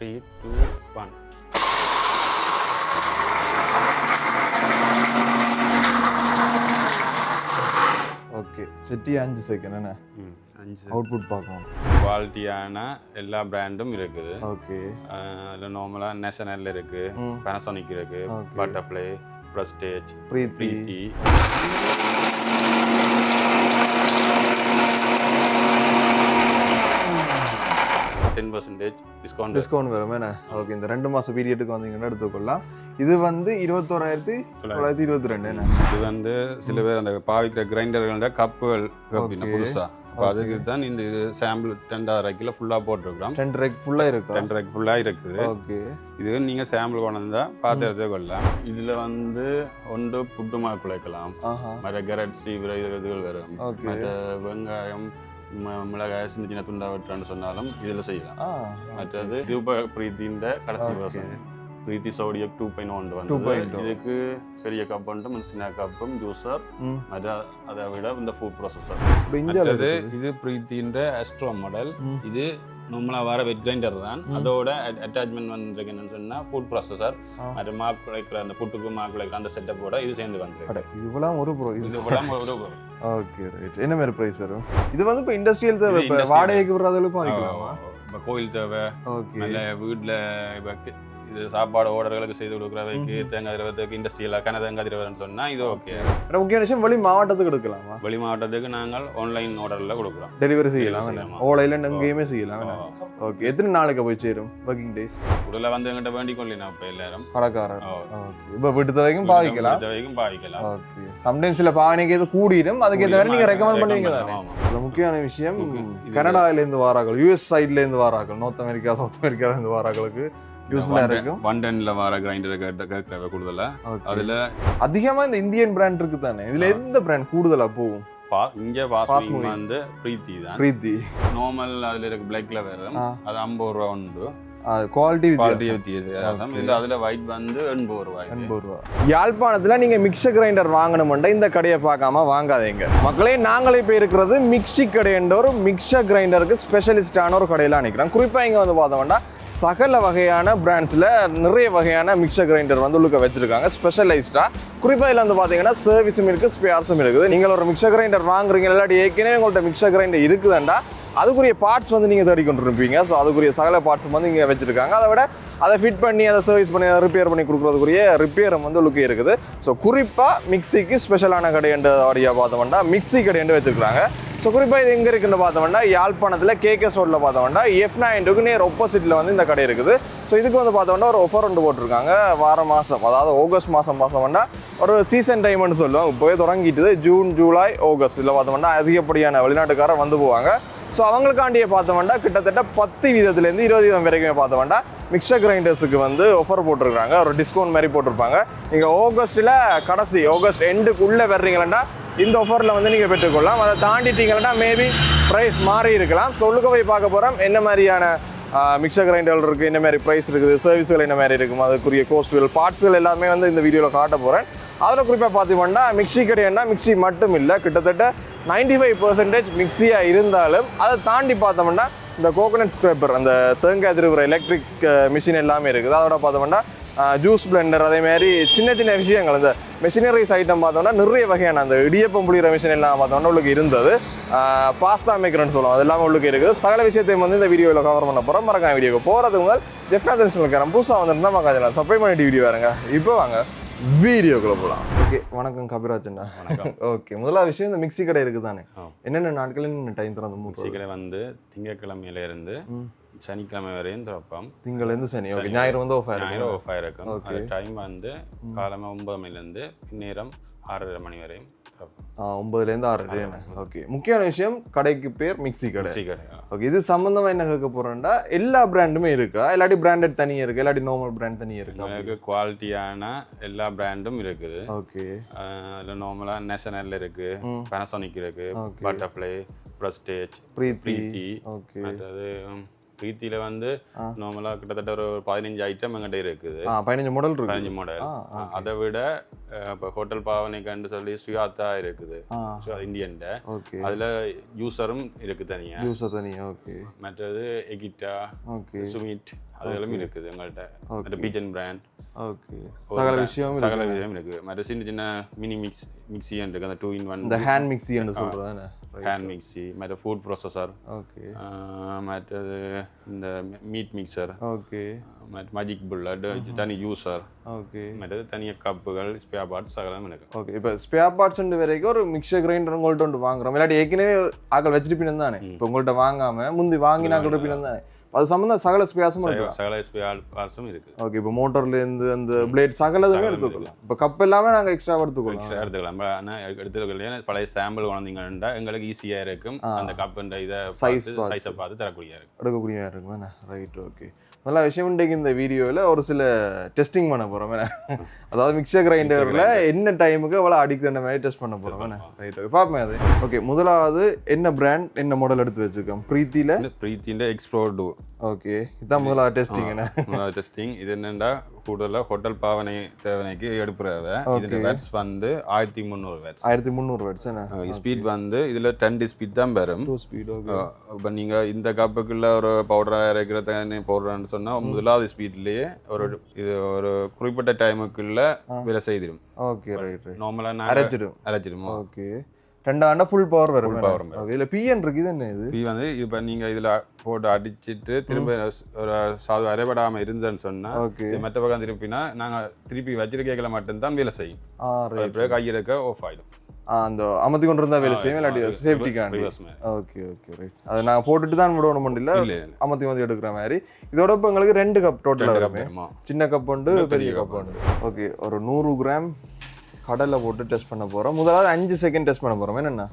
3, 2, 1. Okay Shetty 5 second என்ன 5 output பார்க்கணும். குவாலிட்டியான எல்லா பிராண்டும் இருக்குது. ஓகே அதில் நார்மலாக நேஷனல் இருக்கு, பேனசோனிக் இருக்கு, பட்டர்ஃப்ளை, பிரஸ்டேஜ், பிரீத்தி. 10% டிஸ்கவுண்ட் வரும் என்ன? ஓகே இந்த 2 மாச பீரியடுக்கு வந்தீங்கன்னா எடுத்துக்கொள்ளலாம். இது வந்து 21,922 என்ன? இது வந்து சில பேர் அந்த பாவிக்கிற கிரைண்டர்களோட கப்புகள் புதுசா அப்போ அதுக்கு தான் இந்த இது சாம்பிள் 2.5 கிலோ ஃபுல்லாக போட்டிருக்கிறோம். 2 ரேக் ஃபுல்லாக இருக்கு. 2 ரேக் ஃபுல்லாக இருக்குது. ஓகே இது நீங்கள் சாம்பிள் கொண்டு வந்தால் பார்த்து எடுத்துக்கொள்ளலாம். இதில் வந்து ஒன்று புட்டுமா குழைக்கலாம், மற்ற கேரட் சீவிர இதுகள் வரும், மற்ற வெங்காயம் மிளகாய் சின்ன சின்ன துண்டா வெட்டுறான்னு சொன்னாலும் இதில் செய்யலாம். மற்றது பிரீத்தின் கடைசி வருஷம் பிரீத்தி சோடியம் 2.1 வந்து இதுக்கு பெரிய கப் ஒன்றும் சின்ன கப்பும் ஜூஸர், மற்ற அதை விட இந்த ஃபுட் ப்ராசஸர். மற்றது இது பிரீத்தின் அஸ்ட்ரோ மாடல். இது நார்மலாக வர வெட் கிரைண்டர் தான். அதோட அட்டாச்மெண்ட் வந்துருக்கு என்னன்னு சொன்னால் ஃபுட் ப்ராசஸர், மற்ற மாக் குழைக்கிற அந்த புட்டுக்கு மாக் குழைக்கிற அந்த செட்டப்போட இது சேர்ந்து வந்துருக்கு. இதுவெல்லாம் ஒரு ப்ரோ ஒரு ஓகே ரைட். என்ன மாதிரி ப்ரைஸ் வரும்? இது வந்து இப்போ இண்டஸ்ட்ரியல் தேவை, இப்போ வாடகைக்கு விடுறதுக்கும் வாங்கிக்கலாமா? இப்போ கோயில் தேவை, நல்ல வீட்டில் இப்போ இது சாப்பாடு ஓர்டர்களுக்கு செய்து கொடுக்குறவைக்கு தேங்காய் திரவத்துக்கு இண்டஸ்ட்ரியலாக தேங்காய் திரவம்னு சொன்னால் இது ஓகே. முக்கிய விஷயம் வெளி மாவட்டத்துக்கு எடுக்கலாமா? வெளி மாவட்டத்துக்கு நாங்கள் ஆன்லைன் ஆர்டரில் கொடுக்குறோம். டெலிவரி செய்யலாம், ஓலையில் எங்கேயுமே செய்யலாம். ஓகே எத்தனை நாளைக்கு போய் சேரும் ஒர்க்கிங் டேஸ்? உடல வந்து எங்கிட்ட வேண்டிக் கொள்ளலாம். இப்போ எல்லாரும் கடைக்காரர் இப்போ வீட்டு தேவைக்கும் பாவிக்கலாம். ஓகே சம்டைம்ஸ் சில பாவனைக்கு எது கூடிடும், அதுக்கு ஏற்ற மாதிரி நீங்கள் ரெக்கமெண்ட் பண்ணுவீங்க தானே? இது முக்கியமான விஷயம். கனடாவிலேருந்து வாராக்கள், யூஎஸ் சைட்லேருந்து வாராக்கள், நார்த் அமெரிக்கா சவுத் அமெரிக்காவிலேருந்து வாராக்களுக்கு யூஸ்ஃபுல்லா இருக்கும். வண்டன்ல வர கிரைண்டர் கேட்கறவ கூடுதலா அதுல அதிகமா இந்த இந்தியன் பிராண்ட் இருக்கு தானே, இதுல எந்த பிராண்ட் கூடுதலா போகும்? இங்க பாஸ்மி வந்து பிரீத்தி தான். பிரீத்தி நார்மல் அதுல இருக்கு பிளாக்ல வேற, அது 50 ரூபா உண்டு. குவாலிட்டி வித்தியாசம். இல்ல அதுல ஒயிட் வந்து 80 ரூபாய். யாழ்ப்பாணத்துல நீங்க மிக்சர் கிரைண்டர் வாங்கணும்னா இந்த கடையை பார்க்காம வாங்காதீங்க மக்களே. நாங்களே போய் இருக்கிறது மிக்சி கடை என்ற ஒரு மிக்சர் கிரைண்டருக்கு ஸ்பெஷலிஸ்டான ஒரு கடையில நினைக்கிறோம். குறிப்பா இங்க வந்து பார்த்தோம்னா சகல வகையான பிராண்ட்ஸில் நிறைய வகையான மிக்சர் கிரைண்டர் வந்து உள்ளுக்க வச்சிருக்காங்க ஸ்பெஷலைஸ்டாக. குறிப்பாக இதில் வந்து பார்த்தீங்கன்னா சர்வீஸும் இருக்குது, ஸ்பேர்ஸும் இருக்குது. நீங்கள் ஒரு மிக்சர் கிரைண்டர் வாங்குறீங்க, இல்லாட்டி ஏற்கனவே உங்கள்கிட்ட மிக்சர் கிரைண்டர் இருக்குதுண்டா அதுக்குரிய பார்ட்ஸ் வந்து நீங்கள் தேடிக்கொண்டு இருப்பீங்க. ஸோ அதுக்குரிய சகல பார்ட்ஸும் வந்து இங்கே வச்சிருக்காங்க. அதை விட அதை ஃபிட் பண்ணி அதை சர்வீஸ் பண்ணி அதை ரிப்பேர் பண்ணி கொடுக்குறதுக்குரிய ரிப்பேரும் வந்து உள்ளுக்கே இருக்குது. ஸோ குறிப்பாக மிக்சிக்கு ஸ்பெஷலான கடையண்டு ஆடியா பார்த்தோம்னா மிக்சி கடையண்டு வச்சுருக்காங்க. ஸோ குறிப்பாக இது எங்கே இருக்குன்னு பார்த்தோம்னா யாழ்ப்பாணத்தில் கேகேஎஸ் ரோட்டில் பார்த்தோம்னா F9க்கு நேர் ஆப்போசிட்டில் வந்து இந்த கடை இருக்குது. ஸோ இதுக்கு வந்து பார்த்தோம்னா ஒரு ஆஃபர் ஒன்று போட்டிருக்காங்க. வார மாதம், அதாவது ஆகஸ்ட் மாதம் பார்த்தோம்னா ஒரு சீசன் டைம்னு சொல்லுவாங்க. இப்போவே தொடங்கிட்டு ஜூன் ஜூலை ஆகஸ்ட் இதில் பார்த்தோம்னா அதிகப்படியான வெளிநாட்டுக்காரர் வந்து போவாங்க. ஸோ அவங்களுக்காண்டியே பார்த்தோம்னா கிட்டத்தட்ட 10% 20% வரைக்கும் பார்த்தோம்னா மிக்சர் கிரைண்டர்ஸுக்கு வந்து ஆஃபர் போட்டிருக்காங்க. ஒரு டிஸ்கவுண்ட் மாதிரி போட்டிருப்பாங்க. நீங்கள் ஆகஸ்ட்டில் கடைசி ஆகஸ்ட் எண்டுக்குள்ளே வர்றீங்களா இந்த ஆஃபரில் வந்து நீங்கள் பெற்றுக்கொள்ளலாம். அதை தாண்டிட்டீங்கன்னா மேபி ப்ரைஸ் மாறி இருக்கலாம். ஸோ உள்ளுக்க போய் பார்க்க போகிறோம் என்ன மாதிரியான மிக்சர் கிரைண்டர் இருக்குது, என்ன மாதிரி ப்ரைஸ் இருக்குது, சர்வீஸ்கள் என்ன மாதிரி இருக்கும், அதுக்குரிய கோஸ்ட்டுகள் பார்ட்ஸுகள் எல்லாமே வந்து இந்த வீடியோவில் காட்ட போகிறேன். அதில் குறிப்பாக பார்த்தீங்கன்னா மிக்சி கடையன்னா மிக்சி மட்டும் இல்லை, கிட்டத்தட்ட 95% மிக்சியாக இருந்தாலும் அதை தாண்டி பார்த்தோம்னா இந்த கோகோனட் ஸ்க்ரப்பர், அந்த தேங்காய் திருவுற எலக்ட்ரிக் மிஷின் எல்லாமே இருக்குது. அதோட பார்த்தோம்னா ஜூஸ் பிளெண்டர், அதேமாதிரி சின்ன சின்ன விஷயங்கள் இந்த மெஷினரிஸ் ஐட்டம் பார்த்தோம்னா நிறைய வகையான அந்த இடியப்பம் புளிகிற மிஷின் எல்லாம் பார்த்தோம்னா உள்ளுக்கு இருந்தது. பாஸ்தா மேக்கர்னு சொல்லுவோம், அது எல்லாமே உள்ளுக்கு இருக்குது. சகல விஷயத்தையும் வந்து இந்த வீடியோவில் கவர் பண்ண போகிறோம். மறக்காம வீடியோக்கு போகிறதுக்கு முதல் ஜெஃப்னாதன் புதுசாக வந்துருந்தா மறக்காம சப்ஸ்கிரைப் பண்ணிட்டு வீடியோ வரங்க. இப்போ வாங்க வீடியோக்குள்ள போகலாம். ஓகே வணக்கம் கபிராஜண்ணா. வணக்கம். ஓகே முதலாவது விஷயம் இந்த மிக்சி கடை இருக்குது தானே, என்னென்ன நாட்கள் என்ன டைம் தரது? மிக்சி கடை வந்து திங்கட்கிழமையில இருந்து சனிக்கிழமை வரையும் திறப்போம். திங்கள்லேருந்து சனி. ஓகே ஞாயிறு வந்து ஆஃப் ஆயிருக்கும். அது டைம் வந்து காலமே 9 மணிலேருந்து நேரம் 6:30 மணி வரையும் 9லேருந்து 6:30. ஓகே முக்கியமான விஷயம் கடைக்கு பேர் மிக்சி கடை. ஓகே இது சம்பந்தமா என்ன கேட்க போறேன்டா, எல்லா பிராண்டுமே இருக்கா, இல்லாட்டி பிராண்டட் தனியாக இருக்கு, இல்லாட்டி நார்மல் பிராண்ட் தனியாக இருக்கு? எனக்கு குவாலிட்டியான எல்லா பிராண்டும் இருக்குது. ஓகே அதில் நார்மலாக நேஷனல் இருக்கு, பேனசோனிக் இருக்கு, பட்டர்ஃப்ளை, பிரஸ்டேஜ், பிரீத்தி, ஓகே அது பிரீத்தியில் வந்து நார்மலாக கிட்டத்தட்ட ஒரு 15 ஐட்டம் எங்கிட்ட இருக்குது. 15 மாடல் இருக்கு. 15 மாடல். அதை விட இப்போ ஹோட்டல் பாவனைக்கான்னு சொல்லி சுயாத்தா இருக்குது, இந்தியன்ட. அதில் ஜூஸரும் இருக்குது தனியாக. ஜூஸர் தனியாக. ஓகே. மற்றது எகிட்டா, சுமிட் அதெல்லாம் இருக்குது எங்கள்கிட்ட. மற்ற பீஜன் பிராண்ட். ஓகே. சகல விஷயம் இருக்குது. மற்ற சின்ன சின்ன மினி மிக்ஸி இருக்குது, அந்த 2-in-1. இந்த ஹேண்ட் மிக்ஸி என்று சொல்கிறேன். ஹேண்ட் மிக்ஸி, மற்ற ஃபுட் ப்ராசஸர். ஓகே. மற்றது இந்த மீட் மிக்சர். ஓகே. மற்ற மேஜிக் புல்லட், தனி ஜூஸர். ஓகே. மற்றது தனியாக கப்புகள், ஸ்பேர் பார்ட்ஸ் சகலம் இருக்குது. ஓகே. இப்போ ஸ்பேர் பார்ட்ஸ் வரைக்கும் ஒரு மிக்சர் கிரைண்டர் உங்கள்கிட்ட ஒன்று வாங்குறோம், இல்லாட்டி ஏற்கனவே ஆக்கள் வச்சிருப்பீங்க தானே? இப்போ உங்கள்கிட்ட வாங்காமல் முந்தி வாங்கினாக்கள் இருப்பீங்க தானே? அது சம்பந்தம் சகல ஸ்பேஸும் இருக்கு. சகல ஸ்பேர்ஸும் இருக்குது. ஓகே. இப்போ மோட்டர்லேருந்து அந்த பிளேட் சகலதுமே எடுத்துக்கலாம். இப்போ கப் எல்லாமே நாங்கள் எக்ஸ்ட்ரா எடுத்துக்கலாம். ஆனால் எடுத்துக்கலாம். பழைய சாம்பிள் குழந்தைங்கன்னா எங்களுக்கு ஈஸியாக இருக்கும். அந்த கப்புன்ற இதை சைஸை பார்த்து தரக்கூடிய இருக்கும், எடுக்கக்கூடிய இருக்கும். ரைட். ஓகே. நல்ல விஷயம். இன்றைக்கு இந்த வீடியோவில் ஒரு சில டெஸ்டிங் பண்ண போகிறோம். அதாவது மிக்சர் கிரைண்டரில் என்ன டைமுக்கு எவ்வளோ அடிக்கிற மாதிரி டெஸ்ட் பண்ண போகிறோம். ரைட். ஓகே. பார்ப்போம் அது. ஓகே. முதலாவது என்ன பிராண்ட் என்ன மாடல் எடுத்து வச்சுருக்கோம்? பிரீத்தியில் எக்ஸ்ப்ளோர் 2. ஓகே. இதுதான் முதலாவது டெஸ்டிங். முதலாவது டெஸ்டிங் இது என்னென்னா கூடுதலாக ஹோட்டல் பாவனை தேவனைக்கு எடுப்புறவை. இது வேட்ஸ் வந்து 1300 வேட்ஸ். 1300 வேட்ஸ். ஸ்பீட் வந்து இதில் 10 ஸ்பீட் தான் வரும். இப்போ நீங்கள் இந்த கப்புக்குள்ள ஒரு பவுடராக இறக்கிறத போடுறேன்னு சொன்னால் முதலாவது ஸ்பீட்லேயே இது ஒரு குறிப்பிட்ட டைமுக்குள்ள வேலை செய்திடும். ஓகே. ரைட். நார்மலாக அரைச்சிடும். ஓகே. 2 ஆண்டா ஃபுல் பவர் வரும். இதுல பிஎன் இருக்கு. இது என்ன? இது பி வந்து இப்போ நீங்க இதுல போட்டு அடிச்சிட்டு திரும்ப ஒரு சாது அரைபடாம இருந்தேன்னு சொன்னா மற்ற பக்கம் திருப்பினா நாங்க திருப்பி வச்சிருக்கல மட்டும்தான் வேலை செய்யும். கையிறக்க ஆஃப் ஆயிடும். அந்த அமர்த்தி கொண்டு இருந்தா வேலை செய்யும், இல்லாட்டி சேஃப்டிக்காண்டி. ஓகே. ஓகே. ரைட். அதை நான் போட்டுட்டு தான் விடணும் முடியல, அமர்த்தி எடுக்கிற மாதிரி. இதோட இப்போ எங்களுக்கு 2 கப் டோட்டலாக இருக்கும். சின்ன கப் உண்டு, பெரிய கப் உண்டு. ஓகே. ஒரு 100 கிராம் கடலை போட்டு டெஸ்ட் பண்ண போகிறோம். முதலாவது 5 செகண்ட் டெஸ்ட் பண்ண போகிறோம். என்னென்ன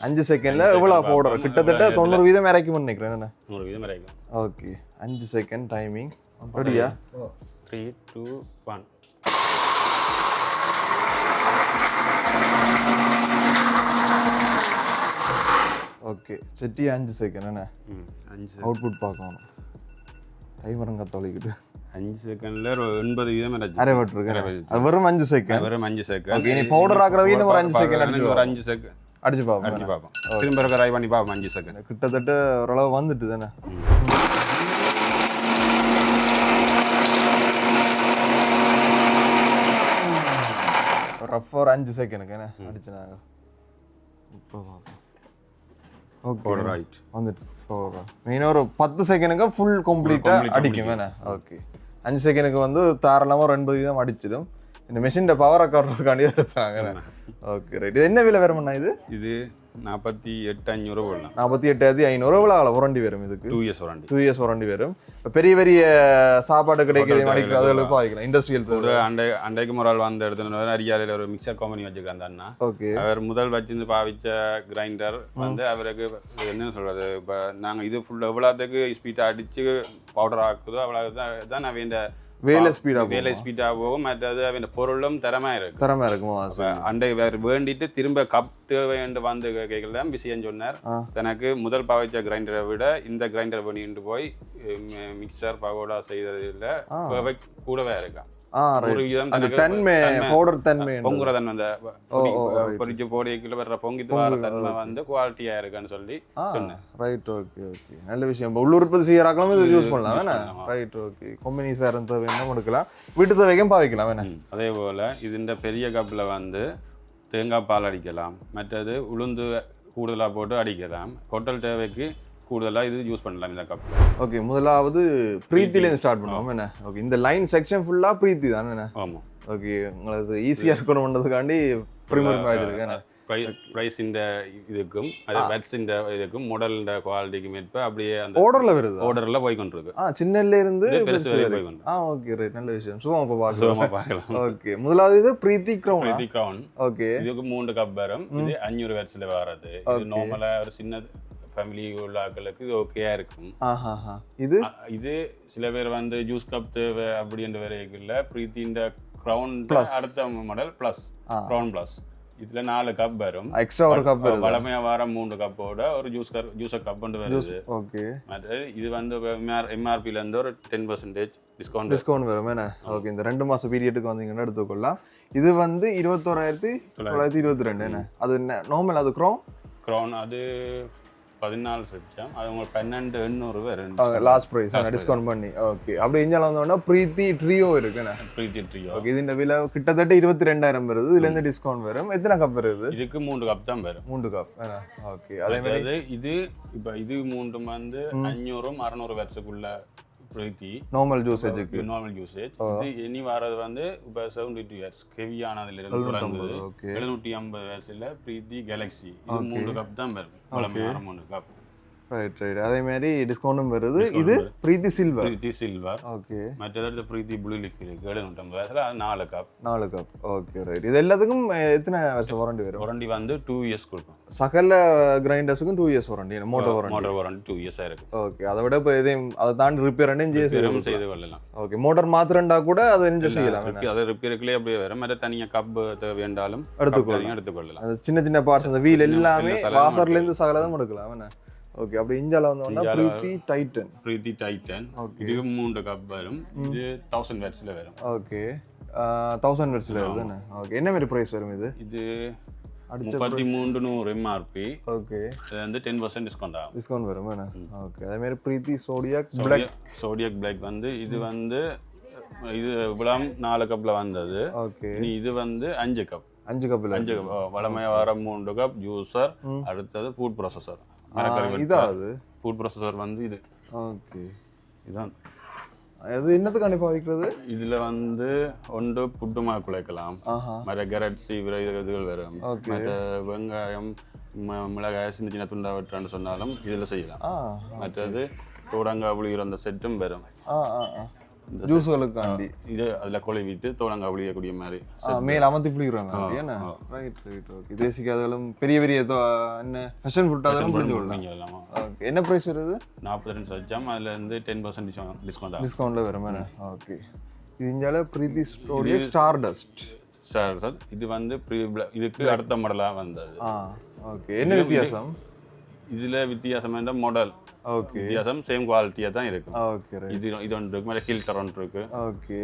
5 செகண்ட்ல எவ்வளோ பவுடர்? கிட்டத்தட்ட 90% இறக்கும்னு நினைக்கிறேன். என்ன 90% இறக்கும். ஓகே. 5 second timing. ரெடியா? 3, 2, 1. ஓகே. செட்டி 5 செகண்ட். என்ன அவுட்புட் பார்க்கணும். டைமரம் கத்தொழிக்கிட்டு 5 செகண்ட்ல 80% அரைவட்டிருக்கு. அது வெறும் 5 செகண்ட். வெறும் 5 செகண்ட். ஓகே. நீ பவுடர் ஆக்குறதுக்கு இன்னும் ஒரு 5 செகண்ட் ஒரு 5 செகண்ட் அடிச்சு பார்ப்போம். திரும்ப ட்ரை பண்ணி பார்ப்போம். 5 செகண்ட் கிட்டத்தட்ட ஓரளவு வந்துட்டு தானே. ரஃப் ஒரு 5 செகண்டுக்கு என்ன அடிச்சுனாங்க. இப்போ பார்ப்போம். ஓகே. ரைட். வந்துட்டு மெயினாக ஒரு 10 செகண்டுக்கு ஃபுல் கம்ப்ளீட்டாக அடிக்கும். வேணா. ஓகே. 5 செகண்டுக்கு வந்து தாராளமாக ஒரு 80% அடிச்சிடும். இந்த மெஷின் பவரை காட்டுறதுக்காண்டி எடுத்தாங்க. ஓகே. ரைட். இது என்ன விலை வரும்ண்ணா? இது 48,500 போடலாம். 48,500 எவ்வளோ ஆகலாம் வாரண்டி வரும் இதுக்கு? 2 இயர்ஸ் வாரண்டி வரும். இப்போ பெரிய பெரிய சாப்பாடு கிடைக்கிறது மணிக்கு அதுகளுக்கு வாங்கிக்கலாம். இண்டஸ்ட்ரியல் அண்டைக்கு முறால் வந்த இடத்துல அரியாலையில் ஒரு மிக்சர் கம்பெனி வச்சுருக்காங்க அந்த அண்ணா. ஓகே. அவர் முதல் வச்சிருந்து பாவிச்ச கிரைண்டர் வந்து அவருக்கு என்ன சொல்றது, இப்போ நாங்கள் இது ஃபுல்லாக எவ்வளோத்துக்கு ஸ்பீடாக அடித்து பவுடர் ஆக்குதோ அவ்வளோ தான் நான் வேண்ட வேலை ஸ்பீடாக போகும். மற்றது அவன் பொருளும் திறமையாக இருக்கும். அண்டை வேண்டிட்டு திரும்ப கப் தேவைன்னு வந்து கேட்கல தான் பிஸின்னு சொன்னார். எனக்கு முதல் பாவிச்ச கிரைண்டரை விட இந்த கிரைண்டர் பண்ணிட்டு போய் மிக்சர் பகோடா செய்யறதுல கூடவே இருக்கான். பொறிச்சு போடிக்குள்ள வர்ற பொங்கிட்டு வர தன்மை வந்து குவாலிட்டியா இருக்குன்னு சொல்லி சொன்னேன். ரைட். ஓகே. ஓகே. நல்ல விஷயம். உள்ளூர் உற்பத்தி செய்யறாங்களும் இது யூஸ் பண்ணலாம். ரைட். ஓகே. கம்பெனி சார் வேணும் எடுக்கலாம், வீட்டு தேவைக்கும் பாவிக்கலாம். வேணும். அதே போல இது பெரிய கப்ல வந்து தேங்காய் பால் அடிக்கலாம், மற்றது உளுந்து கூடுதலாக போட்டு அடிக்கலாம். ஹோட்டல் தேவைக்கு கூடுதலாக இது யூஸ் பண்ணலாம் இந்த கப். ஓகே. முதலாவது பிரீத்திலேருந்து ஸ்டார்ட் பண்ணுவோம். என்ன? ஓகே. இந்த லைன் செக்ஷன் ஃபுல்லாக பிரீத்தி தானே? என்ன? ஆமாம். ஓகே. உங்களுக்கு ஈஸியாக இருக்கணும்ன்றதுக்காண்டி ப்ரீமியர் வச்சிருக்கேன். ப்ரைஸ் இந்த இதுக்கும் வெட்ஸ் இந்த இதுக்கும் மாடல் குவாலிட்டிக்கும் ஏற்ப அப்படியே அந்த ஆர்டரில் போய் கொண்டிருக்கு. சின்னல இருந்து பெருசு வரைக்கும் போய் கொண்டு. ஓகே. ரைட். நல்ல விஷயம். சும்மா பார்க்கலாம். ஓகே. முதலாவது இது பிரீத்தி கிரவுன். ஓகே. இதுக்கு 3 கப் வரும். இது 500 வாட்ஸ்ல வராது. இது நார்மலா ஒரு சின்ன ஃபேமிலி உள்ள ஆட்களுக்கு இது ஓகேயா இருக்கும். இது சில பேர் வந்து ஜூஸ் கப் தேவை அப்படின்ற வரைக்கும் இல்லை. பிரீத்தி இந்த கிரவுன் அடுத்த மாடல் பிளஸ் கிரவுன் பிளஸ் இதுல 4 கப் வரும். எக்ஸ்ட்ரா ஒரு கப் வருது. வளமையா வர 3 கப்போட ஒரு ஜூஸர் கப் வந்து வருது. ஓகே. மற்ற இது வந்து எம்ஆர்பில இருந்து ஒரு 10% டிஸ்கவுண்ட் வரும். என்ன ஓகே. இந்த 2 மாச பீரியடுக்கு வந்தீங்கன்னா எடுத்துக்கொள்ளலாம். இது வந்து 21,922 என்ன அது நார்மல். அது க்ரௌன் அது 14 செச்சம். அது உங்களுக்கு 12,800 வரும் லாஸ்ட் பிரைஸ் டிஸ்கவுண்ட் பண்ணி. ஓகே. அப்படி இஞ்சால வந்தோம்னா பிரீத்தி ட்ரியோ இருக்குண்ணே. பிரீத்தி ட்ரியோ. ஓகே. இது இந்த விலை கிட்டத்தட்ட 22,000 வருது. இதுல இருந்து டிஸ்கவுண்ட் வரும். எத்தனை கப் வருது? இதுக்கு 3 கப் தான் வரும். 3 கப். ஓகே. அதே மாதிரி இது இப்ப இது 3 வந்து 500 600 வாட்ஸ்க்குள்ள பிரீத்தி நார்மல் யூசேஜுக்கு. Normal usage. இது இனி வரது வந்து இப்ப 72 வாட்ஸ் ஹெவியானதுல இருந்து தொடங்குது. 750 வாட்ஸ்ல பிரீத்தி கேலக்ஸி. இது 3 கப் தான் வரும். வளமையான 3 கப். ரைட். அதே மாதிரி டிஸ்கவுண்டும் வருது. இது பிரீத்தி சில்வர். ஓகே. மற்றது பிரீத்தி ப்ளூ லீஃப் இருக்கு 750 வாட்ஸ்ல. அது 4 கப். ஓகே. ரைட். இது எல்லாத்துக்கும் எத்தனை வருஷம் வாரண்டி வரும்? வாரண்டி வந்து 2 இயர்ஸ் கொடுக்கும். சகல கிரைண்டர்ஸுக்கும் 2 years warranty. Motor warranty 2 years இருக்கு. ஓகே. அதை விட இப்போ இதையும் அதை தாண்டி ரிப்பேர் செய்து கொள்ளலாம். ஓகே. மோட்டர் மாத்திரண்டா கூட அதை என்ஜாய் செய்யலாம். அதை ரிப்பேருக்குள்ளே அப்படியே வரும். மற்ற தனியா கப் வேண்டாலும் எடுத்துக்கொள்ளலாம். அது சின்ன பார்ட்ஸ் அந்த வீல் எல்லாமே வாசர்ல இருந்து சகலதும் எடுக்கலாம். என்ன ஓகே. அப்படி இஞ்சால வந்தோம்னா பிரீத்தி டைட்டன். இது 3 கப் வரும். இது 1000 வாட்ஸ்ல வரும். ஓகே. 1000 வாட்ஸ்ல வருது. ஓகே. என்ன மாதிரி பிரைஸ் வரும் இது? இது 3300 எம்ஆர்பி. ஓகே. இது வந்து 10% டிஸ்கவுண்ட் வரும். ஓகே. அதே மாதிரி பிரீத்தி சோடியாக் பிளாக் வந்து இது வந்து இது விளம் 4 கப்ல வந்தது. ஓகே. இது வந்து 5 கப். 5 கப் வளமையா வர 3 கப் ஜூஸர். அடுத்தது ஃபுட் ப்ராசஸர். ஃபுட் ப்ராசஸர் வந்து இது. ஓகே. இதான் அது என்னத்துக்கு பாவிக்கிறது? இதுல வந்து ஒன்று புட்டுமா குழைக்கலாம். மற்ற கேரட் சீவிர இதுகள் வரும். மற்ற வெங்காயம் மிளகாய் சின்ன துண்டா வெட்டுறான்னு சொன்னாலும் இதுல செய்யலாம். மற்றது தோடங்காய் புளிகிற அந்த செட்டும் வரும். ஜூஸ்களுக்காண்டி இது அதுல கொலைவிட்டு தோடங்காய் புளியக்கூடிய மாதிரி மேல அமர்த்தி புளிக்கிறாங்க. ரைட். ஓகே. தேசிக்கு அதெல்லாம் பெரிய என்ன ஃபேஷன் ஃபுட் அதெல்லாம் புளிஞ்சு விடலாம். ஓகே. என்ன பிரைஸ் வருது? 42 வச்சோம். அதுல இருந்து 10% டிஸ்கவுண்ட்ல வரும். ஓகே. இது இஞ்சால பிரீத்தி ஸ்டோடியக் ஸ்டார்டஸ்ட். இது வந்து இதுக்கு அடுத்த மாடலா வந்தது. ஓகே. என்ன வித்தியாசம் இதுல? வித்தியாசம் என்ற மாடல். ஓகே. வித்தியாசம் சேம் குவாலிட்டியா தான் இருக்கு. ஓகே. இது ஒன்று இருக்கு. மேல ஹில்டர் ஒன்று இருக்கு. ஓகே.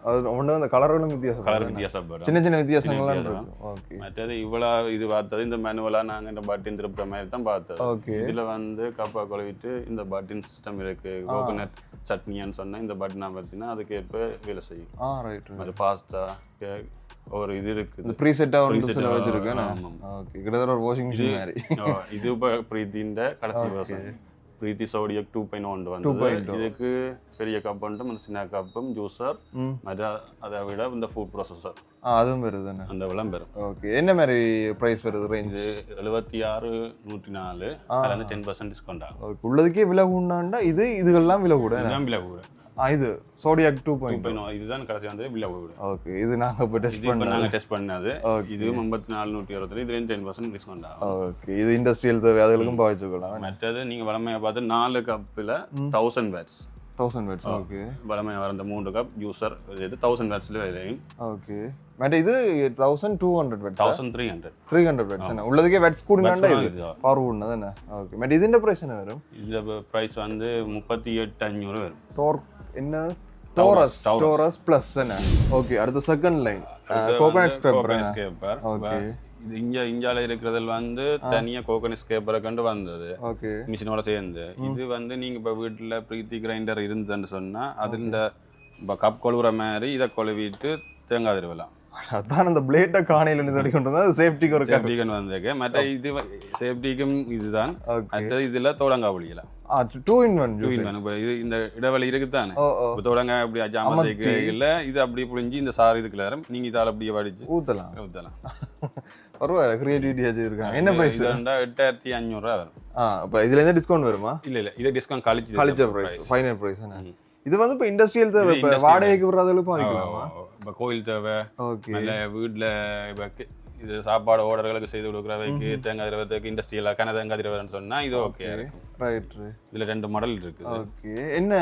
அது ஒன்று அந்த கலர்களும் வித்தியாசம் சின்ன வித்தியாசங்கள்லாம் இருக்கு. ஓகே. மற்றது இவ்வளவு இது பார்த்தது இந்த மேனுவலா நாங்க இந்த பட்டின் திருப்புற மாதிரி தான் பார்த்தது. ஓகே. இதுல வந்து கப்பா கொழுவிட்டு இந்த பட்டின் சிஸ்டம் இருக்கு. கோகோனட் சட்னின்னு சொன்னா இந்த பட்டினா பார்த்தீங்கன்னா அதுக்கேற்ப வேலை செய்யும். ரைட். அது பாஸ்தா ஒரு இது இருக்கு. இந்த ப்ரீசெட்டா ஒரு சில வச்சிருக்கேன். ஓகே. கிட்டத்தட்ட ஒரு வாஷிங் மிஷின் மாதிரி. இது பிரீத்தின்ற கடைசி வெர்ஷன். பிரீத்தி சோடியக் 2.1 வந்தது. இதுக்கு பெரிய கப் உண்டு. சின்ன கப்பும் ஜூஸர். மற்ற அதை விட இந்த ஃபுட் ப்ராசஸர் அதுவும் வருது. அந்த விளம்பரம். ஓகே. என்ன மாதிரி பிரைஸ் வருது? ரேஞ்ச் 76,104. அதுல இருந்து 10% டிஸ்கவுண்ட் ஆகும். ஓகே. உள்ளதுக்கே விலை கூடாண்டா இதுகள்லாம் விலை கூட. விலை கூட. இது சோடியாக் 2.0 இதுதான் கடைசி வந்து விலை கூட. ஓகே. இது நாங்க இப்ப டெஸ்ட் பண்ணது. இது 54,120. இதுல 10% டிஸ்கவுண்ட் ஆகும். ஓகே. இது இண்டஸ்ட்ரியல் தேவை அதுகளுக்கும் பாவிச்சுக்கலாம். மற்றது நீங்க வளமையா பார்த்து 4 கப்ல 1000 வாட்ஸ். 1000 வாட்ஸ். ஓகே. வளமையா வர அந்த 3 கப் ஜூஸர் இது 1000 வாட்ஸ்ல வரையும். ஓகே. மற்ற இது 1200 வாட்ஸ். 1300 வாட்ஸ். உள்ளதுக்கே வாட்ஸ் கூடுனாண்டா இது பவர் கூடுனது என்ன. ஓகே. மற்ற இதுന്റെ பிரைஸ் என்ன வரும்? இந்த பிரைஸ் வந்து 38,500 வரும். டோர்க் என்ன டோரஸ் பிளஸ் என்ன. ஓகே. அடுத்த செகண்ட் லைன் கோகோனட் ஸ்கிரப்பர். ஓகே. இது இஞ்சால இருக்கிறதுல வந்து தனியா கோகோனட் ஸ்கிரப்பரை கண்டு வந்தது. ஓகே. மிஷினோட சேர்ந்து இது வந்து நீங்க இப்ப வீட்டுல பிரீத்தி கிரைண்டர் இருந்துன்னு சொன்னா அது இந்த கப் கொழுவுற மாதிரி இதை கொழுவிட்டு தேங்காய் திருவலாம். அதான் அந்த பிளேட்டை காணையில இருந்து கொண்டு வந்து சேஃப்டிக்கு ஒரு சேஃப்டிக்கு வந்திருக்கு. மற்ற இது சேஃப்டிக்கும் இதுதான். அடுத்தது இதுல தோடங்காய் புளிக்கலாம். 2 in 1. இது இந்த இடைவெளி இருக்குதானே. தோடங்காய் அப்படி ஜாமத்துக்கு இல்ல இது அப்படி புளிஞ்சு இந்த சாறு இதுக்கு நேரம் நீங்க இதால அப்படியே வடிச்சு ஊத்தலாம். பரவாயில்ல. கிரியேட்டிவிட்டி வச்சிருக்காங்க. என்ன பிரைஸ்? 8,500 வரும். அப்ப இதுல இருந்து டிஸ்கவுண்ட் வருமா? இல்ல இது டிஸ்கவுண்ட் கழிச்ச பிரைஸ் ஃபைனல் பிரைஸ். இது வந்து இப்ப இண்டஸ்ட்ரியல் தேவை. இப்ப வாடகைக்கு விடுறதுல பாதிக்கலாமா? இப்ப கோயில் தேவை. நல்ல வீட்டுல இது சாப்பாடு ஓர்டர்களுக்கு செய்து கொடுக்குறவைக்கு தேங்காய் திரவத்துக்கு இண்டஸ்ட்ரியலாக தேங்காய் திரவம்னு சொன்னால் இது ஓகே இருக்கும். ரைட். இதில் 2 மாடல் இருக்குது. ஓகே. என்ன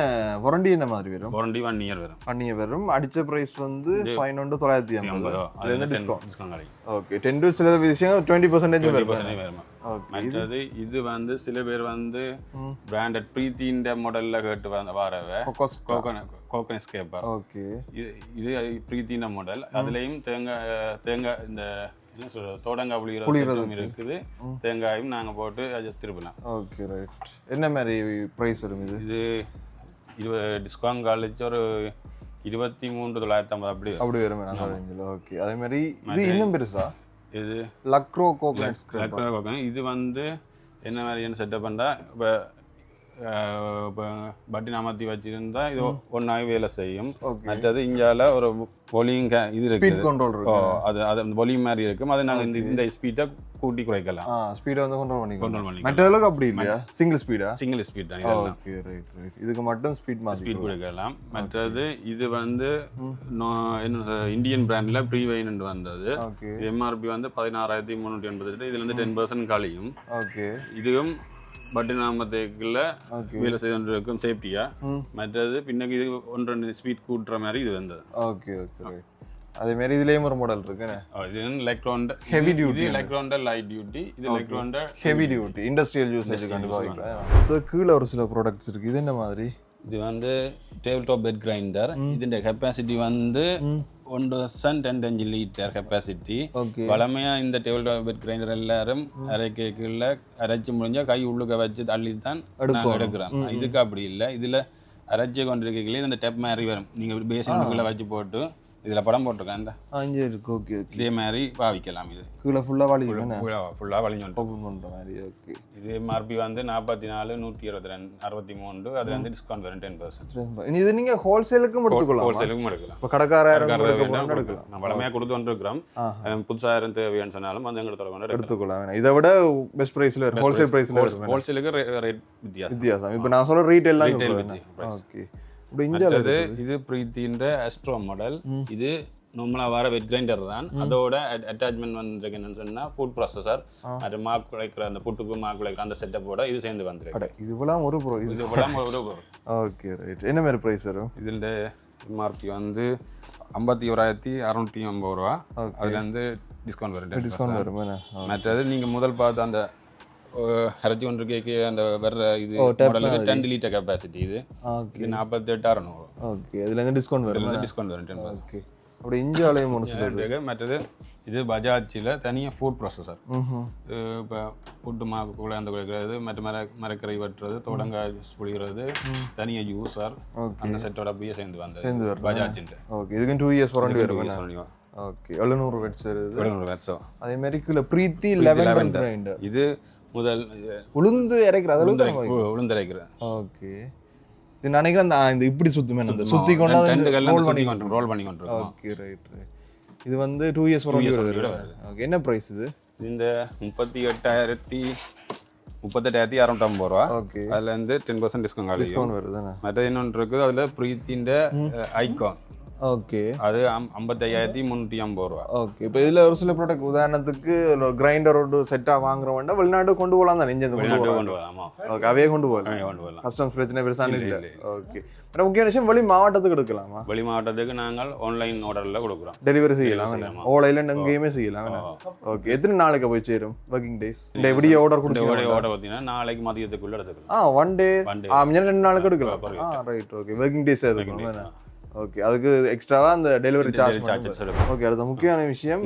வாரண்டி என்ன மாதிரி வரும்? வாரண்டி 1 இயர் வரும். 1 இயர் வரும். அடிச்ச பிரைஸ் வந்து 11,950. அதுல டிஸ்கவுண்ட் கிடைக்கும். ஓகே. 10 to சில விஷயம் 20% வரும். மற்றது இது வந்து சில பேர் வந்து பிராண்டட் பிரீத்தின்ற மாடல்ல கேட்டு வரவே கோகன் எஸ்கேப்பர். ஓகே. இது பிரீத்தின மாடல். அதுலயும் தேங்காய் இந்த என்ன சொல்றது தோடங்காய் புளியறதும் இருக்குது. தேங்காயும் நாங்க போட்டு திருப்பலாம். Okay right. என்ன மாதிரி பிரைஸ் வரும் இது? இது டிஸ்கவுண்ட் காலேஜ் ஒரு 23,950 அப்படி வரும் அந்த ரேஞ்சில். ஓகே. அதே மாதிரி இது இன்னும் பெருசா? இது லக்ரோ கோகனட் ஸ்க்ரப். லக்ரோ கோகனட். இது வந்து என்ன மாதிரியான செட்டப் பண்ணா இப்போ பட்டின் அமர்த்தி வச்சிருந்தா இது ஒன்றாவே வேலை செய்யும். மற்றது இந்தியாவில் ஒரு பொலிங் இது இருக்கு, கண்ட்ரோல் இருக்கு. அது பொலிங் மாதிரி இருக்கும். அது நாங்கள் இந்த ஸ்பீட்டை கூட்டி குறைக்கலாம். ஸ்பீடை வந்து கண்ட்ரோல் பண்ணி மற்றளவுக்கு அப்படி இல்லையா? சிங்கிள் ஸ்பீட் தான். Okay right right. இதுக்கு மட்டும் ஸ்பீட் குறைக்கலாம். மற்றது இது வந்து என்ன இந்தியன் பிராண்ட்ல ப்ரீவைன் வந்தது. எம்ஆர்பி வந்து 16,388. இதுல இருந்து 10% கழியும். ஓகே. இதுவும் பட்டினாமத்துக்குள்ள வேலை செய்து கொண்டிருக்கும் சேஃப்டியா. மற்றது பின்னாடி இது 1-2 ஸ்பீட் கூட்டுற மாதிரி இது வந்தது. Okay okay. அதே மாதிரி இதுலயும் ஒரு மாடல் இருக்கு. இது electron heavy duty, electron light duty, இது electron heavy duty industrial usage கண்டிப்பா. இது கீழ ஒரு சில ப்ராடக்ட்ஸ் இருக்கு. இது என்ன மாதிரி? இது வந்து டேபிள் டாப் பெட் கிரைண்டர். ഇതിന്റെ கெப்பாசிட்டி வந்து 1,010 லிட்டர் கெப்பாசிட்டி. வளமையா இந்த டேபிள் டாப் பெட் கிரைண்டர் எல்லாரும் அரைக்கேக்குள்ள அரைச்சு முடிஞ்சா கை உள்ளுக்க வச்சு தள்ளித்தான் நாங்கள் எடுக்கிறோம். இதுக்கு அப்படி இல்லை. இதுல அரைச்சி கொண்டிருக்கீங்களே இந்த டெப் மாதிரி வரும். நீங்க பேசினுக்குள்ள வச்சு போட்டு இதுல படம் போட்டிருக்கேன். இந்த அங்கே இருக்கு. Okay okay. இதே மாதிரி பாவிக்கலாம். இது கீழே ஃபுல்லா வலியும் ஃபுல்லா வலிஞ்சு ஓபன் பண்ற மாதிரி. ஓகே. இது எம்ஆர்பி வந்து 44,122 63. அது வந்து டிஸ்கவுண்ட் வரும் 10%. இது நீங்க ஹோல்சேலுக்கும் எடுத்துக்கலாம். ஹோல்சேலுக்கும் எடுக்கலாம். இப்போ கடைக்காரரும் எடுக்கலாம். நம்ம வளமையா கொடுத்து கொண்டிருக்கிறோம். புதுசா இருந்து தேவையான்னு சொன்னாலும் வந்து எங்க தொடர்ந்து எடுத்துக்கலாம். இதை விட பெஸ்ட் பிரைஸ்ல இருக்கு. ஹோல்சேல் பிரைஸ்ல இருக்கு. ஹோல்சேலுக்கு ரேட் வித்தியாசம். இப்போ நான் சொல்ற ரீட்டைல். ஓகே. இது பிரீத்தின்ற ஆஸ்ட்ரோ மாடல். இது நார்மலா வர வெட் கிரைண்டர் தான். அதோட அட்டாச்மெண்ட் வந்து என்னன்னு சொன்னா ஃபுட் ப்ராசஸர், அது மார்க் குலைக்கிற அந்த புட்டுக்கு மார்க் குலைக்கிற அந்த செட்டப்போட இது சேர்ந்து வந்துருக்கு. இதுவெல்லாம் ஒரு ப்ரோ. இதுவெல்லாம் ஒரு ப்ரோ. Okay right. என்ன மாதிரி பிரைஸ் வரும்? இதுல எம்ஆர்பி வந்து 51,650 ரூபா. அதுல இருந்து டிஸ்கவுண்ட் வரும். மற்றது நீங்க முதல் பார்த்து அந்த அரைச்சி ஒன்று கேக்கு அந்த வர்ற இது மாடலுக்கு 10 லிட்டர் கெப்பாசிட்டி. இது 48,600. ஓகே. அதுல இருந்து டிஸ்கவுண்ட் வரும். 10%. ஓகே. அப்படி இந்தியாலயே முடிச்சது. மற்றது இது பஜாஜில் தனியாக ஃபுட் ப்ராசஸர். இப்போ புட்டு மாக்குள்ள அந்த குறைக்கிறது, மற்ற மரக்கரை வெட்டுறது, தோடங்காய் புளிகிறது, தனியாக ஜூஸர் அந்த செட்டோட அப்படியே சேர்ந்து வந்தது பஜாஜின்ட்டு. ஓகே. இதுக்கு 2 இயர்ஸ் வாரண்டி வரும். ஓகே. 700 வாட்ஸ் வருது. 700 வாட்ஸ். அதே மாதிரி கீழ பிரீத்தி 11 கிரைண்டர். இது முதல் உளுந்து இறைக்கிறது. உளுந்து இறைக்கிறது. ஓகே. இது நினைக்கிறேன் இந்த இப்படி சுத்துமே அந்த சுத்தி கொண்டு ரோல் பண்ணி கொண்டிருக்கோம். Okay right right. இது வந்து 2 இயர்ஸ் வாரண்டி வருது. ஓகே. என்ன பிரைஸ் இது? இந்த 38,650 ரூபா. ஓகே. அதுல இருந்து 10% டிஸ்கவுண்ட் வருது. மற்ற இன்னொன்று இருக்குது. அதுல பிரீத்தின்ற ஐகான். ஓகே. அது 55,350 ரூபா. ஓகே. இப்போ இதுல ஒரு சில ப்ராடக்ட் உதாரணத்துக்கு கிரைண்டரோட செட்டா வாங்குறவங்க வெளிநாடு கொண்டு போகலாம் தான். நெஞ்சது கொண்டு போகலாம். ஓகே. அவையே கொண்டு போகலாம். கஸ்டம்ஸ் பிரச்சனை பெருசான இல்லை. ஓகே. ஆனால் முக்கிய விஷயம் வெளி மாவட்டத்துக்கு எடுக்கலாமா? வெளி மாவட்டத்துக்கு நாங்கள் ஆன்லைன் ஆர்டர்ல கொடுக்குறோம். டெலிவரி செய்யலாம். ஓலையில எங்கேயுமே செய்யலாம். ஓகே. எத்தனை நாளைக்கு போய் சேரும்? Working days. இந்த எப்படி ஆர்டர் கொடுத்தீங்க? ஆர்டர் பார்த்தீங்கன்னா நாளைக்கு மதியத்துக்குள்ள எடுத்துக்கலாம். 1 டே 2 நாளுக்கு எடுக்கலாம். ரைட். ஓகே. ஒர்க்கிங் டேஸ் எடுக்கலாம். ஓகே. அதுக்கு எக்ஸ்ட்ராவா அந்த டெலிவரி சார்ஜஸ். ஓகே. அடுத்த முக்கியமான விஷயம்,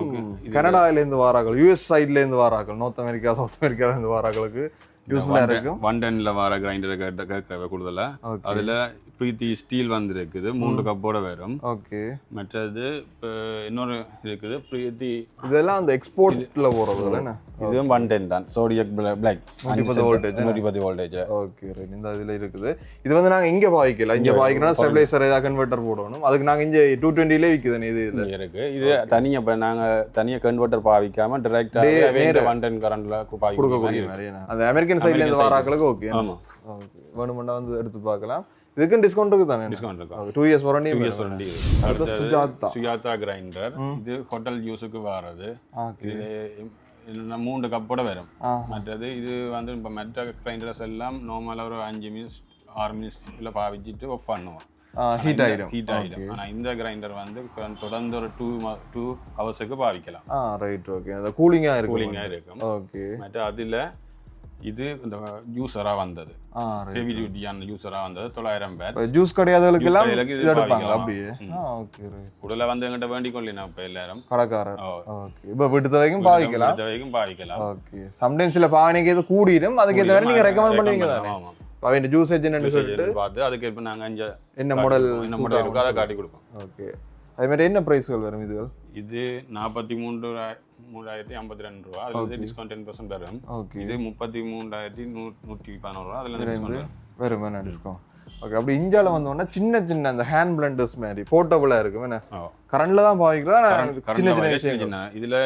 கனடாவிலேருந்து வாராக்கள், யூஎஸ் சைட்லேருந்து வாராக்கள், நார்த் அமெரிக்கா, சவுத் அமெரிக்காலேருந்து வாராக்களுக்கு யூஸ்ஃபுல்லாக இருக்கும். 110 வர கிரைண்டரை கேட்கறவ கூடுதலாக அதில் பிரீத்தி ஸ்டீல் வந்துருக்குது. 3 கப்போட வரும். ஓகே. மற்றது இப்போ இன்னொரு இருக்குது பிரீத்தி. இதெல்லாம் அந்த எக்ஸ்போர்ட்டில் போகிறது என்ன? இதுவும் 110 தான். சோடியக் பிளாக் 110 வோல்டேஜ். Okay right. இந்த இதில் இருக்குது. இது வந்து நாங்கள் இங்கே பாய்க்கல. இங்கே பாய்க்கணும் ஸ்டெபிலைசர் ஏதாவது கன்வெர்ட்டர் போடணும். அதுக்கு நாங்கள் இங்கே 220 விற்குதுன்னு இது இருக்கு. இது தனியாக இப்போ நாங்கள் தனியாக கன்வெர்ட்டர் பாவிக்காமல் டிரெக்டாக 110 கரண்ட்ல கொடுக்கக்கூடிய மாதிரி. அந்த அமெரிக்கன் சைட்லேருந்து வாராக்களுக்கு ஓகே. ஆமாம். ஓகே. வேணுமெண்டா வந்து எடுத்து பார்க்கலாம். இதுக்கும் டிஸ்கவுண்ட் இருக்கு தானே? டிஸ்கவுண்ட் இருக்கும். 2 இயர்ஸ் வாரண்டி. 2 years warranty. அடுத்து சுஜாதா கிரைண்டர். இது ஹோட்டல் யூஸுக்கு வர்றது. இது 3 கப்போட வரும். மற்றது இது வந்து இப்போ மற்ற கிரைண்டர்ஸ் எல்லாம் நார்மலாக ஒரு 5 மினிட்ஸ் 6 மினிட்ஸ் இல்லை பாவிச்சிட்டு ஆஃப் பண்ணுவோம். ஹீட் ஆகிடும். ஆனால் இந்த கிரைண்டர் வந்து தொடர்ந்து ஒரு 2 ஹவர்ஸுக்கு பாவிக்கலாம். Right, okay. அது கூலிங்காக இருக்கும். ஓகே. மற்ற அதில் இது இந்த ஜூஸராக வந்தது, ஹெவி டியூட்டியான ஜூஸராக வந்தது. 900 பேட். ஜூஸ் கிடையாதவங்களுக்கு எல்லாம் எடுப்பாங்க அப்படியே. ஓகே, உடலை வந்து எங்கிட்ட வேண்டிக் கொள்ளலாம் இப்போ எல்லாரும் கடைக்காரர். ஓகே, இப்போ வீட்டு தேவைக்கும் பாவிக்கலாம். ஓகே, சம்டைம்ஸ் சில பாவனைக்கு இது கூடிடும், அதுக்கு ஏற்ற மாதிரி நீங்கள் ரெக்கமெண்ட் பண்ணுவீங்க தானே? அவன் ஜூஸேஜ் என்னன்னு சொல்லிட்டு பார்த்து அதுக்கு நாங்கள் என்ன மாடல் இருக்கோ அதை காட்டி கொடுப்போம். ஓகே, அதே மாதிரி என்ன ப்ரைஸ்கள் வரும் இதுகள்? இது 43,352 ரூபா. அதுல இருந்து டிஸ்கவுண்ட் 10% வரும். இது 33,111 ரூபா. அதுல இருந்து டிஸ்கவுண்ட் வரும். என்ன டிஸ்கவுண்ட்? ஓகே, அப்படி இந்தியாவில் வந்தோன்னா சின்ன சின்ன அந்த ஹேண்ட் பிளண்டர்ஸ் மாதிரி போர்ட்டபுளாக இருக்கும். என்ன கரண்ட்ல தான் பாவிக்கிறோம். சின்ன சின்ன விஷயம் இதுல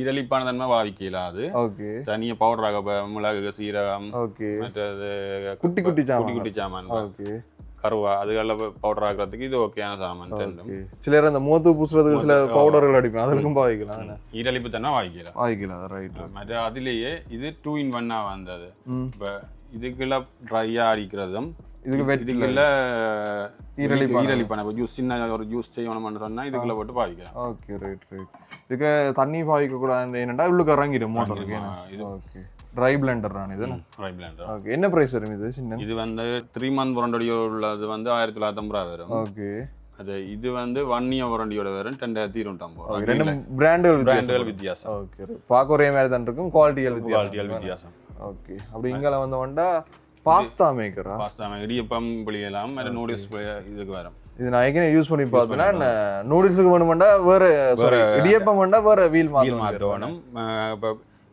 ஈரலிப்பான தன்மை பாவிக்கலாம். அது ஓகே, தனியா பவுடராக மிளகு, சீரகம், ஓகே, மற்றது குட்டி குட்டி சாமான், ஓகே, கருவா, அதுகளில் பவுடர் ஆகிறதுக்கு இது ஓகேயான சாமான். சிலர் அந்த மூத்து பூசுறதுக்கு சில பவுடர்கள் அடிப்போம், அதுக்கும் பாவிக்கலாம். ஈரலிப்பு தானே வாங்கிக்கலாம். ரைட். மற்ற அதுலேயே இது 2 in 1 வந்தது. இப்போ இதுக்குள்ள ட்ரையா அடிக்கிறதும் இதுக்குள்ள ஈரலிப்பான ஜூஸ், சின்ன ஒரு ஜூஸ் செய்யணும்னு சொன்னா இதுக்குள்ள போட்டு பாவிக்கலாம். Okay, right. இதுக்கு தண்ணி பாவிக்க கூடாது, என்னடா உள்ளுக்கு இறங்கிடும் மோட்டருக்கு. ஓகே, ட்ரை பிளெண்டர் தான் இது. Try Blender. ஓகே, என்ன பிரைஸ் வரும் இது? சின்ன இது வந்து 3 month வாரண்டியோட உள்ளது வந்து 1950 ரூபா வரும். ஓகே, அது இது வந்து 1 year வாரண்டியோட வரும் 2250. ரெண்டு பிராண்டுகள் வித்தியாசம். ஓகே, பார்க்க ஒரே மாதிரி தான் இருக்கும், குவாலிட்டிகள் வித்தியாசம். ஓகே, அப்படி இங்கல வந்தவண்டா பாஸ்தா மேக்கரா? பாஸ்தா மேக்கர், இடியப்பம் புளியலாம், மற்ற நூடுல்ஸ் இதுக்கு வரும். இது நான் ஏற்கனவே யூஸ் பண்ணி பார்த்தேன்னா நூடுல்ஸுக்கு வேணுமெண்டா வேற, இடியப்பம் வேண்டா வேற வீல் மாற்றணும். இப்போ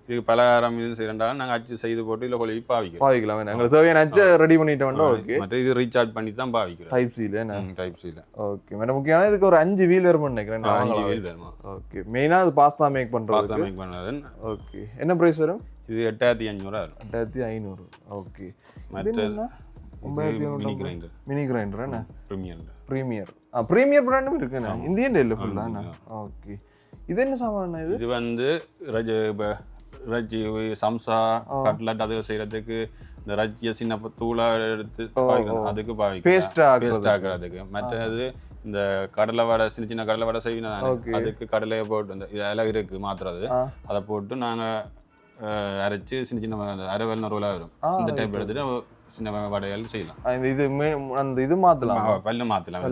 இது பலகாரம் இது செய்யறாலும் நாங்கள் அச்சு செய்து போட்டு இல்லை கொழுவி பாவிக்கலாம். எங்களுக்கு தேவையான அச்சை ரெடி பண்ணிட்டோம்னா ஓகே. மற்ற இது ரீசார்ஜ் பண்ணி தான் பாவிக்கிறோம். டைப் சில. ஓகே, மேடம் முக்கியமான இதுக்கு ஒரு 5 வீல் வரும்னு நினைக்கிறேன். 5 வீல் வருமா? ஓகே, மெயினா அது பாஸ்தா மேக் பண்றது. ஓகே, என்ன பிரைஸ் வரும்? இது 8500 வரும். 8500. ஓகே, மற்ற 9700 கிரைண்டர், மினி கிரைண்டர். என்ன பிரீமியர் பிராண்டும் இருக்குண்ணா, இந்தியன் டெல்ல ஃபுல்லா. ஓகே, இது என்ன சாமான்? இது வந்து ரஜ்ஜி, சம்சா, கட்லட் அது செய்யறதுக்கு இந்த ரஜ்ஜியை சின்ன தூளா எடுத்து அதுக்கு பேஸ்ட் ஆக்குறதுக்கு. மற்றது இந்த கடலை வடை, சின்ன சின்ன கடலை வடை செய்யணும், அதுக்கு கடலையை போட்டு இந்த இதெல்லாம் இருக்கு மாத்துறது, அதை போட்டு நாங்கள் அரைச்சி சின்ன சின்ன அரைவல் நறுவலாக வரும். இந்த டைப் எடுத்துட்டு சின்ன வடைகள் செய்யலாம். அந்த இது மாத்தலாம், பல்லு மாத்தலாம்.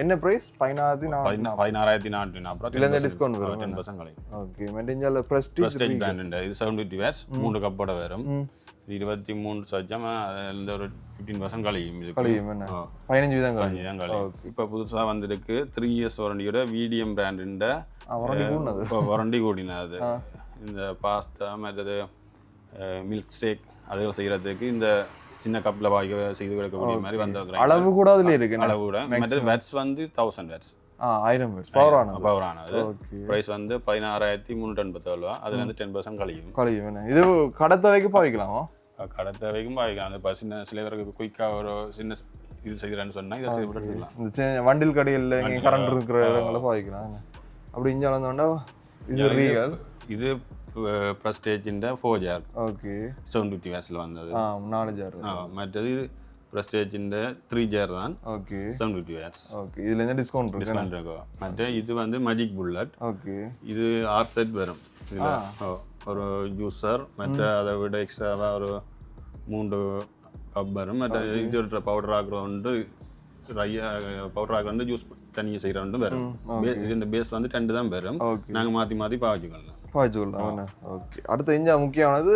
என்ன பிரைஸ்? 16,440. இல்ல டிஸ்கவுண்ட் வரும் 10% கலை. ஓகே, மெண்டிஞ்சல பிரஸ்டீஜ் பிராண்ட். இது 750 வாட்ஸ் 3 கப்போட வரும். 23 சஜ்ஜமா அதுல ஒரு 15% கலையும். இது கலையும் என்ன 15 வீதம் கலையும். இப்போ புதுசா வந்திருக்கு 3 years வாரண்டியோட VDM பிராண்ட். வாரண்டி கூடினது. இந்த பாஸ்தா மற்றது மில்க் ஷேக் அதுகள் செய்யறதுக்கு இந்த சின்ன கப்ல வாங்கி செய்து கொடுக்கக்கூடிய மாதிரி வந்த அளவு கூட அதுல இருக்கு. அளவு கூட மற்றது வாட்ஸ் வந்து 1000 வாட்ஸ், 1000 வாட்ஸ் பவர் ஆனது. பிரைஸ் வந்து 16,387 ரூபா. அதுல இருந்து 10% கழியும். இது கடத்த வைக்க பாவிக்கலாமா? கடத்த வைக்கும் பாவிக்கலாம். அந்த சின்ன சில பேருக்கு குயிக்கா ஒரு சின்ன இது செய்யறேன்னு சொன்னா இதை செய்து போட்டுக்கலாம். இந்த வண்டில் கடையில் இங்கே கரண்ட் இருக்கிற இடங்கள பாவிக்கலாம். அப்படி இங்கே வந்தோம்னா இது ரீகல். இது பிரஸ்டேஜிൻ്റെ 4 ஜார். ஓகே, 750 வாட்ஸில் வந்தது. 4 ஜார். மற்றது பிரஸ்டேஜிൻ്റെ 3 ஜார் தான். Okay, 750 watts. ஓகே, இதுல என்ன டிஸ்கவுண்ட் இருக்கும்? மற்ற இது வந்து மேஜிக் புல்லட். ஓகே, இது 6 செட் வரும். ஒரு ஜூஸர், மற்ற அதை விட எக்ஸ்ட்ராவாக ஒரு 3 கப் வரும். மற்ற இது பவுடர் ஆக்குறோண்டு பவுடர் ஆக்குறது ஜூஸ் தனியாக செய்கிறோண்டு வரும். இந்த பேஸ் வந்து 2 தான் வரும். நாங்கள் மாற்றி மாற்றி பாவிச்சுக்கலாம். ஓகே, அடுத்த இஞ்சா முக்கியமானது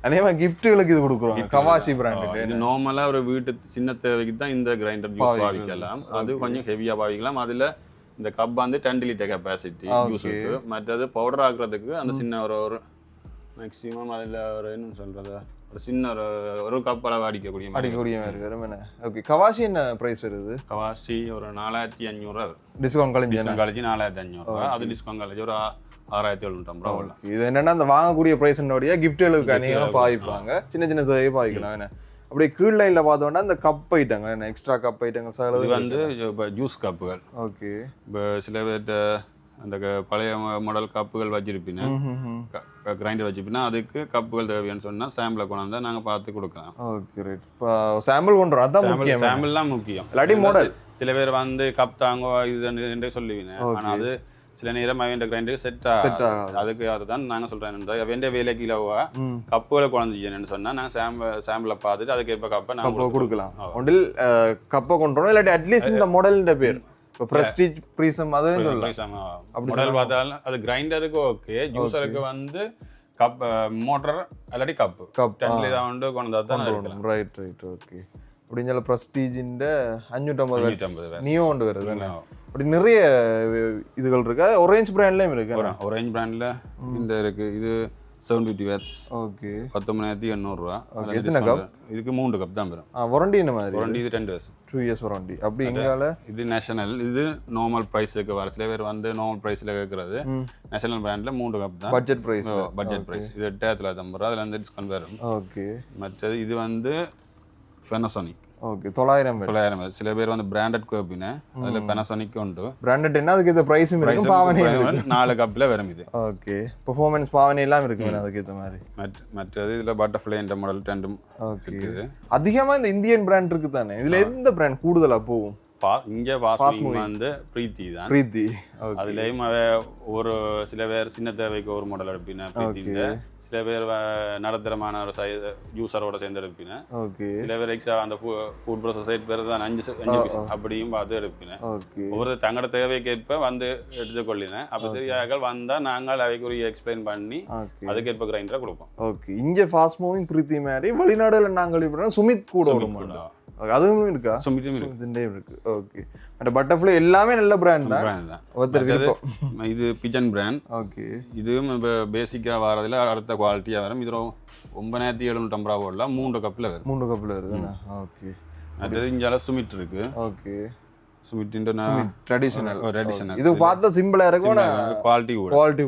அநேகமாக கிஃப்ட்டுகளுக்கு இது கொடுக்குறோம். கவாஷி பிராண்ட். இது நார்மலாக ஒரு வீட்டு சின்ன தேவைக்கு தான் இந்த கிரைண்டர் யூஸ் பாவிக்கலாம். அது கொஞ்சம் ஹெவியாக பாவிக்கலாம். அதில் இந்த கப் வந்து 10 லிட்டர் கெப்பாசிட்டி யூஸுக்கு. மற்றது பவுடர் ஆக்குறதுக்கு அந்த சின்ன ஒரு மேக்ஸிமம் அதில் ஒரு என்ன சொல்கிறது, ஒரு சின்ன ஒரு கப் அளவு அடிக்கக்கூடிய மாதிரி வரும். என்ன ஓகே, கவாஷி என்ன ப்ரைஸ் வருது? கவாஷி ஒரு 4,500 டிஸ்கவுண்ட் கழிச்சு 4,500. அது டிஸ்கவுண்ட் கழிச்சு ஒரு 6,750 ரூபா. இது என்னன்னா அந்த வாங்கக்கூடிய பிரைஸ்னோடைய கிஃப்ட்டுகளுக்கு அநேகமாக பாவிப்பாங்க. சின்ன சின்ன தேவையை பாவிக்கலாம். என்ன அப்படியே கீழ் லைன்ல பார்த்தோம்னா இந்த கப் ஐட்டங்கள் என்ன எக்ஸ்ட்ரா கப் ஐட்டங்கள் இது சகலது வந்து இப்போ ஜூஸ் கப்புகள். ஓகே. இப்போ சில பேர்கிட்ட அந்த பழைய மாடல் கப்புகள் வச்சிருப்பீங்க, கிரைண்டர் வச்சிருப்பீங்கன்னா அதுக்கு கப்புகள் தேவைன்னு சொன்னால் சாம்பிளை கொண்டு வந்தால் நாங்கள் பார்த்து கொடுக்கலாம். Okay right. இப்போ சாம்பிள் கொண்டு வரோம், அதான் முக்கியம். சாம்பிள்லாம் முக்கியம். இல்லாட்டி மாடல் சில பேர் வந்து கப் தாங்க இது சொல்லுவீங்க, ஆனால் அது சில நேரம் அவன் கிரைண்டருக்கு செட் ஆகும். அதுக்கு அதுதான் நாங்கள் சொல்கிறேன், வேண்டிய வேலைக்கு இலவா கப்புகளை குழந்தைன்னு சொன்னால் நாங்கள் சாம்பிளை பார்த்துட்டு அதுக்கேற்ப கப்பை நாங்கள் கொடுக்கலாம். ஒன்றில் கப்பை கொண்டு வரோம், இல்லாட்டி அட்லீஸ்ட் இந்த மாடல்ன்ற பேர் இப்போ பிரஸ்டீஜ் ப்ரீசம் அது மாடல் பார்த்தாலும் அது கிரைண்டருக்கு ஓகே. ஜூஸருக்கு வந்து கப் மோட்டர் இல்லாட்டி கப்பு டென்ல தான் வந்து கொண்டு தான். Right right okay. அப்படிங்கிற ப்ரஸ்டீஜின்ற 550 நியோ ஒன்று வருது. அப்படி நிறைய இதுகள் இருக்கு. ஒரேஞ்ச் பிராண்ட்லயும் இருக்கு. ஒரேஞ்ச் பிராண்ட்ல இந்த இருக்கு. இது 750 வாட்ஸ். ஓகே. 19,800 ரூபா. எத்தனை கப்? இதுக்கு 3 கப் தான் வரும். வாரண்டி என்ன மாதிரி? வாரண்டி இது 2 வருஷம். 2 இயர்ஸ் வாரண்டி. அப்படி எங்கால இது நேஷனல், இது நார்மல் பிரைஸ்க்கு வர. சில பேர் வந்து நார்மல் பிரைஸ்ல கேக்குறது. நேஷனல் பிராண்ட்ல 3 கப் தான். Budget price. Budget price. இது 8,950 ரூபா. அதுல இருந்து டிஸ்கவுண்ட் வரும். ஓகே. மற்றது இது வந்து Panasonic. ஓகே. 900. சில பேர் வந்து பிராண்டட் கேப்பின, அதுல Panasonic உண்டு. பிராண்டட் என்ன அதுக்கு இந்த பிரைஸும் இருக்கு, பாவனை இருக்கு. 4 கப்ல வரும் இது. ஓகே. பெர்ஃபார்மன்ஸ் பாவனை எல்லாம் இருக்கு அதுக்கு ஏத்த மாதிரி. மற்றது இதுல பட்டர்ஃப்ளை என்ற மாடல் 2 இருக்குது. அதிகமா இந்த இந்தியன் பிராண்ட் இருக்கு தானே, இதுல எந்த பிராண்ட் கூடுதலா போகும்? இங்க பாஸ்மி வந்து பிரீத்தி தான். பிரீத்தி. அதுலயும் ஒரு சில பேர் சின்ன தேவைக்கு ஒரு மாடல் எடுப்பினா பிரீத்திங்க. சில பேர் நடுத்தரமான ஒரு ஜூஸரோட சேர்ந்து எடுப்பினா. சில பேர் எக்ஸ்ட்ரா அந்த ஃபுட் ப்ராசஸ் பேர் தான் 5 அப்படியும் பார்த்து எடுப்பினேன். ஒவ்வொரு தங்களோட தேவைக்கேற்ப வந்து எடுத்துக்கொள்ளினேன். அப்போ தெரியாத வந்தா நாங்கள் அவைக்குரிய எக்ஸ்பிளைன் பண்ணி அதுக்கேற்ப கிரைண்டரை கொடுப்போம். ஓகே. இங்க ஃபாஸ்ட் மூவிங் பிரீத்தி மாதிரி வெளிநாடுல நாங்கள் சுமித் கூட அதுவும் இருக்கா? இருக்கு. ஓகே. அந்த பட்டர்ஃப்ளை எல்லாமே நல்ல பிராண்ட் தான். இது பிஜன் பிராண்ட். ஓகே. இதுவும் இப்போ பேசிக்காக வரதுல அடுத்த குவாலிட்டியாக வரும். இது 9,750 ரூபா போடலாம். 3 கப்பில் வரும். 3 கப்பில் வருதுண்ணா. ஓகே. அடுத்தது இங்கே சுமிட் இருக்கு. ஓகே. Sumud traditional. இது பார்த்தா சிம்பிளா இருக்கும், குவாலிட்டி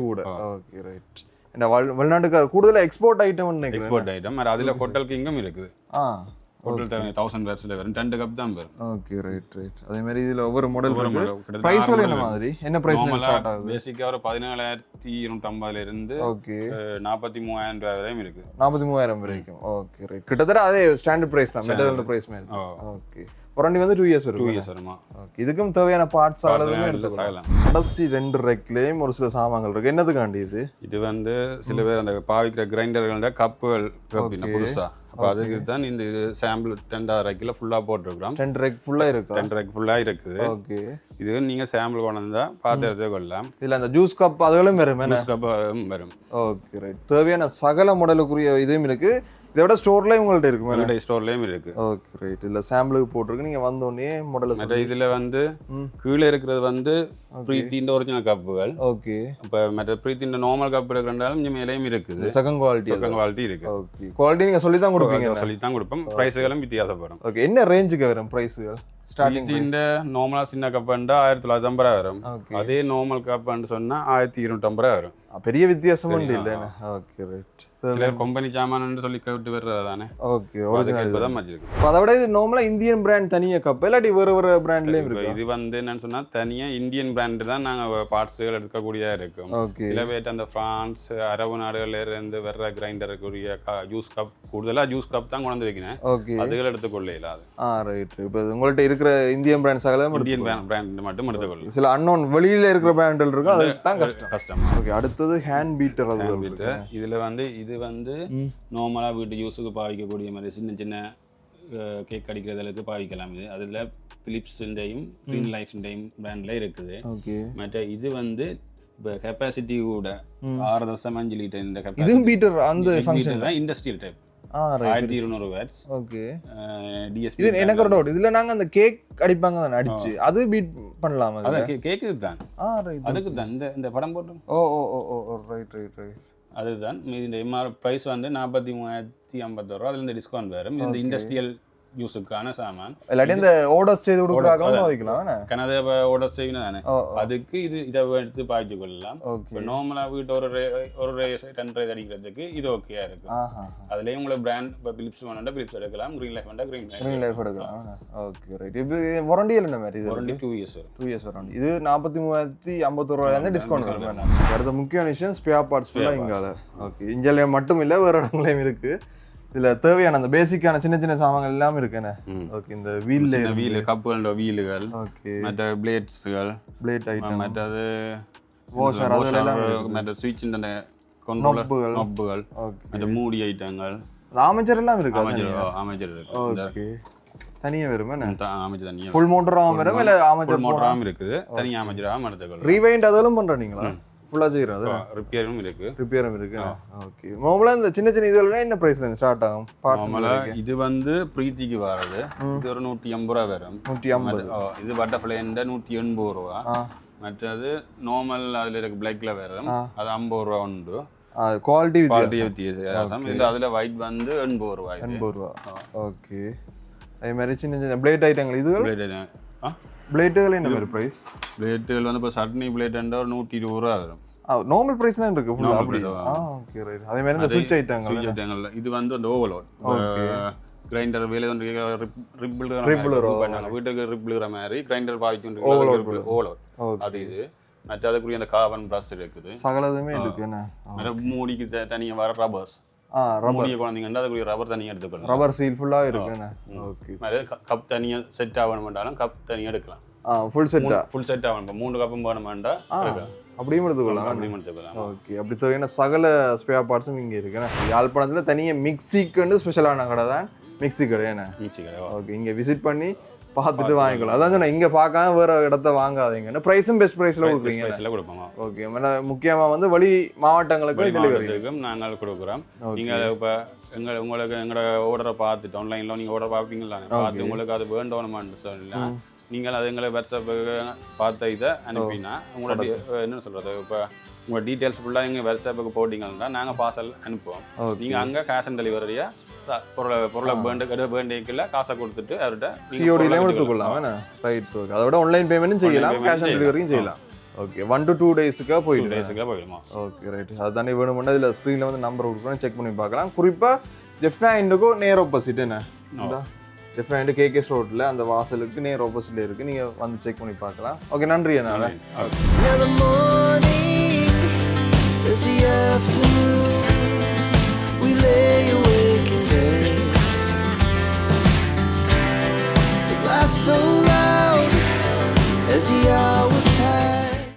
கூட. Okay right. இந்த வெளிநாட்டுக்கு கூடுதலாக எக்ஸ்போர்ட் ஐட்டம். எக்ஸ்போர்ட் ஐட்டம் அதில் ஹோட்டல் கிங்கும் இருக்குது. ஹோட்டல் 1000 வாட்ஸ்ல வரும். 2 கப் தான் வரும். Okay right right. அதே மாதிரி இதுல ஒவ்வொரு மாடல் இருக்கு. பிரைஸ் என்ன மாதிரி? என்ன பிரைஸ்ல ஸ்டார்ட் ஆகுது? பேசிக்கா ஒரு 17,250 ல இருந்து ஓகே 43,000 ரூபாய் வரையும் இருக்கு. 43,000 வரைக்கும். Okay right. கிட்டத்தட்ட அதே ஸ்டாண்டர்ட் பிரைஸ் தான், மெட்டல் பிரைஸ் மாதிரி. ஓகே. வாரண்டி வந்து 2 இயர்ஸ் வரும். 2 இயர்ஸ் வருமா? ஓகே. இதுக்கும் தேவையான பார்ட்ஸ் ஆளதுமே எடுத்துக்கலாம். கடைசி 2 ரெக்லயும் ஒரு சில சாமான்கள் இருக்கு. என்னதுக்காண்டி இது? இது வந்து சில பேர் அந்த பாவிக்கிற கிரைண்டர்களோட கப்புகள் கப்பின புதுசா. அப்போ அதுக்கு தான் இந்த இது சாம்பிள் 2 ரெக்கில் ஃபுல்லாக போட்டிருக்கிறோம். 2 ரெக் ஃபுல்லாக இருக்கு. 2 ரெக் ஃபுல்லாக இருக்குது. ஓகே. இது நீங்கள் சாம்பிள் கொண்டு வந்தால் பார்த்து எடுத்து கொள்ளலாம். இல்லை அந்த ஜூஸ் கப் அதுகளும் வரும். ஜூஸ் கப் வரும். Okay right. தேவையான சகல மாடலுக்குரிய இதுவும் இருக்கு. இதை விட ஸ்டோர்லேயும் உங்கள்கிட்ட இருக்கு. ஸ்டோர்லேயும் இருக்கு. Okay right. இல்லை சாம்பிளுக்கு போட்டிருக்கு. நீங்கள் வந்தோடனே மாடல் இதில் வந்து கீழே இருக்கிறது வந்து பிரீத்தின் ஒரிஜினல் கப்புகள். ஓகே. இப்போ மற்ற பிரீத்தின் நார்மல் கப் இருக்கிறனாலும் இங்கே மேலேயும் இருக்குது. செகண்ட் குவாலிட்டி இருக்கு. ஓகே. குவாலிட்டி நீங்கள் சொல்லி தான் கொடுப்பீங்க. சொல்லி தான் கொடுப்போம். ப்ரைஸுகளும் வித்தியாசப்படும். ஓகே. என்ன ரேஞ்சுக்கு வரும் ப்ரைஸுகள்? ஸ்டார்டிங் நார்மலா சின்ன கப்புண்டா 1950 ரூபா வரும். அதே நார்மல் கப்புன்னு சொன்னா 1250 வரும். பெரிய வித்தியாசம் உண்டு இல்லை? Okay right. சில கம்பெனி சாமான்னு சொல்லி கேட்டு வர்றது தானே. ஓகே. ஒரிஜினல் தான் வச்சிருக்கு. அதை விட இது நார்மலா இந்தியன் பிராண்ட் தனியா கப் இல்லாட்டி வேற வேற பிராண்ட்லயும் இருக்கு. இது வந்து என்னன்னு சொன்னா தனியா இந்தியன் பிராண்ட் தான் நாங்க பார்ட்ஸ்கள் எடுக்கக்கூடியதா இருக்கும். சில பேர் அந்த பிரான்ஸ் அரபு நாடுகள்ல இருந்து வர்ற கிரைண்டருக்குரிய ஜூஸ் கப் கூடுதலா ஜூஸ் கப் தான் கொண்டு வைக்கிறேன். அதுகள் எடுத்துக்கொள்ள இல்லாது. ரைட். இப்போ உங்கள்ட்ட இருக்கிற இந்தியன் பிராண்ட்ஸ் ஆகலாம் இந்தியன் பிராண்ட் மட்டும் எடுத்துக்கொள்ள. சில அன்னோன் வெளியில இருக்கிற பிராண்ட்கள் இருக்கு, அது தான் கஷ்டம். ஓகே. அடுத்தது ஹேண்ட் பீட்டர். இதுல வந்து இது வந்து நார்மலா வீட்டு யூஸுக்கு பாவிக்கக்கூடிய மாதிரி சின்ன சின்ன கேக் அடிக்கிறதுக்கு பாவிக்கலாம். இது அதில் பிலிப்ஸ்டையும் க்ரீன் லைஃப்டையும் பிராண்ட்ல இருக்குது. மற்ற இது வந்து இப்போ கெப்பாசிட்டி கூட 6.5 லிட்டர். இந்த இதுவும் பீட்டர் அந்த ஃபங்க்ஷன் தான் industrial type. 1200 watts. Okay. DSP. இது எனக்கு ஒரு டவுட். இதுல நாங்க அந்த கேக் அடிப்பாங்க தான, அடிச்சு அது பீட் பண்ணலாமா? அது கேக்கு தான். ரைட். அதுக்கு தான் இந்த படம் போட்டு. ஓ ரைட் ரைட் ரைட். அதுதான் இந்த எம்ஆர் ப்ரைஸ் வந்து 43,050 ரூபா. அதுல இந்த டிஸ்கவுண்ட் வரும். இந்த இண்டஸ்ட்ரியல் யூஸுக்கான சாமான். இல்லாட்டி இந்த ஆர்டர்ஸ் செய்து கொடுக்குறாங்க வைக்கலாம் கனதா ஆர்டர் செய்யணும் தானே, அதுக்கு இதை எடுத்து பாய்ச்சி கொள்ளலாம். இப்போ நார்மலா வீட்டு ஒரு ரேஸ் 2 ரேஸ் அடிக்கிறதுக்கு இது ஓகேயா இருக்கு. அதுலயும் உங்களுக்கு பிராண்ட் இப்போ பிலிப்ஸ் வேணும்னா பிலிப்ஸ் எடுக்கலாம், கிரீன் லைஃப் வேணும்னா கிரீன் லைஃப் எடுக்கலாம். Okay right. இப்போ வாரண்டி என்ன மாதிரி? இது வாரண்டி 2 இயர்ஸ் வாரண்டி. இது 43,050 ரூபாயில டிஸ்கவுண்ட் வரும். அடுத்த முக்கிய விஷயம் ஸ்பேர் பார்ட்ஸ் ஃபுல்லா இங்கால. ஓகே, இங்கல மட்டும் இல்ல வேற இடங்களையும் இருக்கு. இதுல தேவையான அந்த பேசிக்கான சின்ன சின்ன சாமான்கள் எல்லாம் இருக்குண்ணே. ஓகே, இந்த வீல் கப்புகள், வீலுகள், ஓகே, மற்ற பிளேட் ஐட்டம், மற்றது வாஷர், அதெல்லாம் மற்ற ஸ்விட்ச், இந்த கண்ட்ரோலர் நொப்புகள், மற்ற மூடி ஐட்டங்கள், ஆமேச்சர் எல்லாம் இருக்கு. ஆமேச்சர் இருக்கு. ஓகே, தனியா வருமா? ஆமேச்சர் தனியா ஃபுல் மோட்டராவும் வரும், இல்ல ஆமேச்சர் மோட்டராவும் இருக்குது, தனியா ஆமேச்சராவும் எடுத்துக்கலாம். ரீவைண்ட் அதெல்லாம் பண்றீங்களா? ஃபுல்லா செய்யறது ரிப்பேரும் இருக்கு. ஓகே, நார்மலா இந்த சின்ன சின்ன இதெல்லாம் என்ன பிரைஸ்ல ஸ்டார்ட் ஆகும்? நார்மலா இது வந்து பிரீத்திக்கு வரது இது ஒரு 150 ரூபா வரும். 150. இது பட்டர்ஃப்ளைன்ற 180 ரூபா. மற்றது நார்மல் அதுல இருக்கு பிளாக்ல வரும், அது 50 ரூபா உண்டு. குவாலிட்டி வித்தியாசம். இது அதுல ஒயிட் வந்து 80 ரூபா. 80 ரூபா. ஓகே, அதே மாதிரி சின்ன சின்ன பிளேட் ஐட்டங்கள், இது பிளேட்டுகள் என்ன மாதிரி பிரைஸ்? பிளேட்டுகள் வந்து இப்போ சட்னி பிளேட் ஒரு 120 ரூபா வரும். நார்மல் பிரைஸ்லாம் இருக்கு ஃபுல்லா அப்படி. Okay right. அதே மாதிரி இந்த ஸ்விட்ச் ஐட்டங்கள், இது வந்து அந்த ஓவர்லோட் கிரைண்டர் வேலை வந்து ரிப்பிள் பண்ணாங்க, வீட்டுக்கு ரிப்பிள்ற மாதிரி கிரைண்டர் பாய்க்கு ஓவர்லோட். அது இது மற்ற அதுக்குரிய அந்த கார்பன் ப்ரஷ் இருக்குது, சகலதுமே இருக்கு. என்ன மூடிக்கு தனியாக வர ரப்பர்ஸ், மூடிய குழந்தைங்க அதுக்குரிய ரப்பர் தனியாக எடுத்துக்கலாம். ரப்பர் சீல் ஃபுல்லா இருக்கு. ஓகே, கப் தனியாக செட் ஆகணும்னாலும் கப் தனியாக எடுக்கலாம். ஃபுல் செட் ஆகணும். 3 கப்பும் வேணுமாண்டா அப்படியும் எடுத்துக்கலாம். ஓகே, அப்படி தேவையான சகல ஸ்பேர் பார்ட்ஸும் இங்கே இருக்கு. யாழ்ப்பாணத்தில் தனியாக மிக்சிக்குன்னு ஸ்பெஷலான கடை தான் மிக்சி கடை. என்ன மிக்சி கடை. ஓகே, இங்கே விசிட் பண்ணி பார்த்துட்டு வாங்கிக்கலாம். அதான் சொன்னேன், இங்கே பார்க்காம வேற இடத்த வாங்காதீங்க. ப்ரைஸும் பெஸ்ட் ப்ரைஸில் கொடுப்பீங்க. ஓகே, முக்கியமாக வந்து வெளி மாவட்டங்களுக்கு டெலிவரி நாங்கள் கொடுக்குறோம். நீங்கள் இப்போ உங்களுக்கு எங்களோட ஆர்டரை பார்த்துட்டு ஆன்லைனில் நீங்கள் ஆர்டர் பார்ப்பீங்களா, பார்த்து உங்களுக்கு அது வேண்டணுமான்னு சொல்லலாம். நீங்கள் அது எங்களை வாட்ஸ்அப்புக்கு பார்த்த இதை அனுப்பினா உங்களோட என்ன சொல்கிறது, இப்போ உங்கள் டீட்டெயில்ஸ் ஃபுல்லாக எங்கள் வாட்ஸ்அப்புக்கு போட்டிங்கன்னா நாங்கள் பார்சல் அனுப்புவோம். நீங்கள் அங்கே கேஷ் ஆன் டெலிவரியாக பொருளை வேண்டியக்கில் காசை கொடுத்துட்டு அவர்கிட்ட சிஓடியிலையும் எடுத்துக்கொள்ளலாம். ரைட். ஓகே, அதோட ஆன்லைன் பேமெண்ட்டும் செய்யலாம், கேஷ் ஆன் டெலிவரியும் செய்யலாம். ஓகே, 1 to 2 டேஸுக்காக போயிடுமா? Okay right. அதுதானே வேணுமெண்டா இதில் ஸ்க்ரீனில் வந்து நம்பர் கொடுக்குறோம், செக் பண்ணி பார்க்கலாம். குறிப்பாக ஜெஃப்னா இண்டுக்கும் நேர் ஆப்போசிட். என்ன ஜெஃப்னா இண்டு கேகேஎஸ் ரோட்டில் அந்த வாசலுக்கு நேர் ஆப்போசிட்டில் இருக்குது, நீங்கள் வந்து செக் பண்ணி பார்க்கலாம். ஓகே, நன்றி. என்னால் as the afternoon we lay awake in bed, the laughs so loud as the